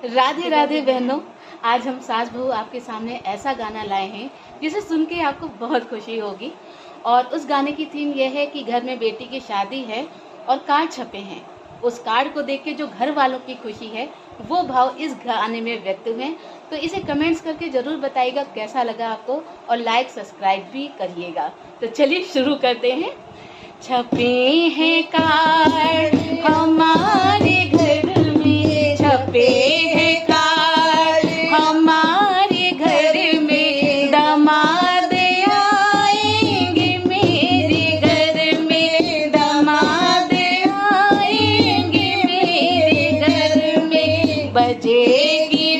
राधे राधे बहनों। आज हम सास बहू आपके सामने ऐसा गाना लाए हैं जिसे सुन के आपको बहुत खुशी होगी। और उस गाने की थीम यह है कि घर में बेटी की शादी है और कार्ड छपे हैं। उस कार्ड को देख के जो घर वालों की खुशी है वो भाव इस गाने में व्यक्त हुए हैं। तो इसे कमेंट्स करके ज़रूर बताइएगा कैसा लगा आपको, और लाइक सब्सक्राइब भी करिएगा। तो चलिए शुरू करते हैं। छपे हैं कार्ड हमारे घर में, छपे हैं कार्ड हमारे घर में, दामाद आएंगे मेरे घर में, दामाद आएंगे मेरे घर में, बजेगी